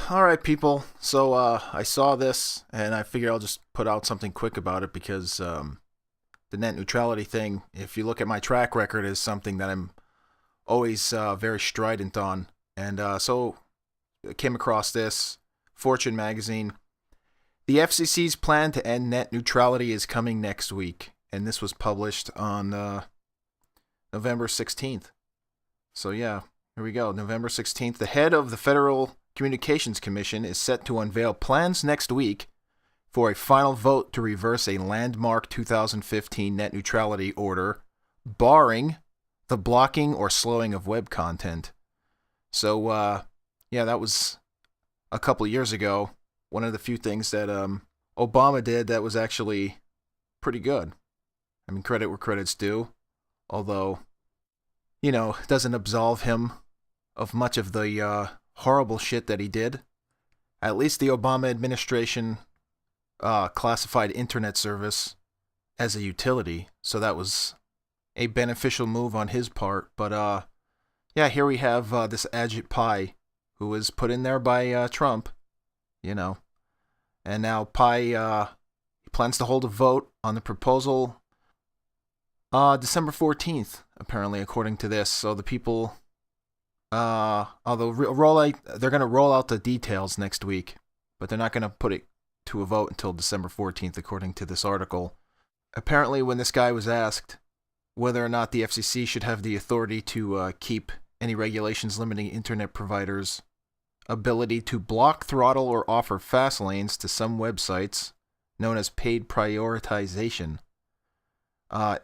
All right, people. So I saw this, and I figured I'll just put out something quick about it because the net neutrality thing, if you look at my track record, is something that I'm always very strident on. And so I came across this Fortune magazine. The FCC's plan to end net neutrality is coming next week, and this was published on November 16th. So yeah, here we go. November 16th. The head of the Federal Communications Commission is set to unveil plans next week for a final vote to reverse a landmark 2015 net neutrality order, barring the blocking or slowing of web content. So, yeah, that was a couple of years ago. One of the few things that Obama did that was actually pretty good. I mean, credit where credit's due, although, it doesn't absolve him of much of the horrible shit that he did. At least the Obama administration classified internet service as a utility, so that was a beneficial move on his part. But yeah, here we have this Ajit Pai, who was put in there by Trump, and now Pai plans to hold a vote on the proposal December 14th, apparently, according to this. So the people, they're going to roll out the details next week, but they're not going to put it to a vote until December 14th, according to this article. Apparently, when this guy was asked whether or not the FCC should have the authority to keep any regulations limiting internet providers' ability to block, throttle, or offer fast lanes to some websites, known as paid prioritization,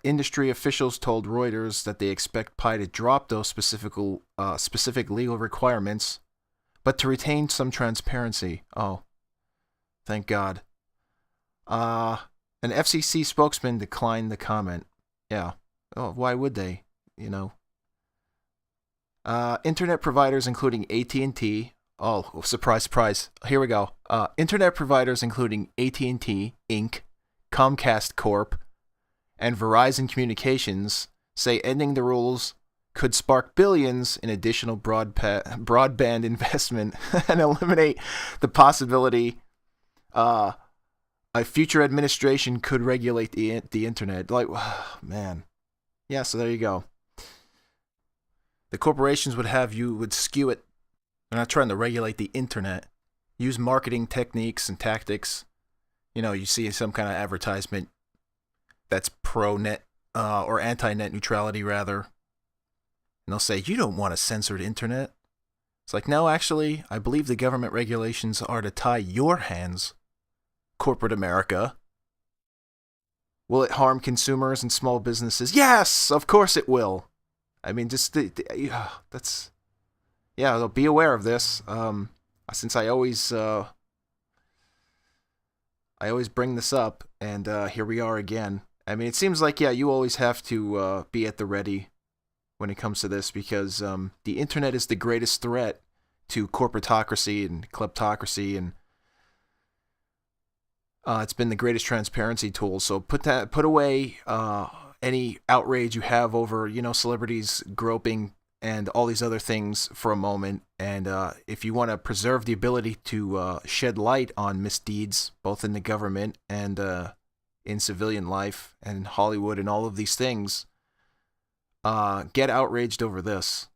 industry officials told Reuters that they expect Pai to drop those specific legal requirements, but to retain some transparency. Oh, thank God. An FCC spokesman declined the comment. Yeah. Oh, why would they? Internet providers including AT&T. Oh, surprise, surprise. Here we go. Internet providers including AT&T, Inc., Comcast Corp., and Verizon Communications say ending the rules could spark billions in additional broadband investment and eliminate the possibility a future administration could regulate the internet. Like, man. Yeah, so there you go. The corporations would skew it. They're not trying to regulate the internet. Use marketing techniques and tactics. You see some kind of advertisement that's pro-net or anti-net neutrality, rather. And they'll say, you don't want a censored internet. It's like, no, actually, I believe the government regulations are to tie your hands, corporate America. Will it harm consumers and small businesses? Yes, of course it will. I mean, just that's, yeah. They'll be aware of this. Since I always bring this up, and here we are again. I mean, it seems like, yeah, you always have to be at the ready when it comes to this, because the internet is the greatest threat to corporatocracy and kleptocracy, and it's been the greatest transparency tool. So put away any outrage you have over, celebrities groping and all these other things for a moment. And if you want to preserve the ability to shed light on misdeeds, both in the government and in civilian life and Hollywood and all of these things, get outraged over this.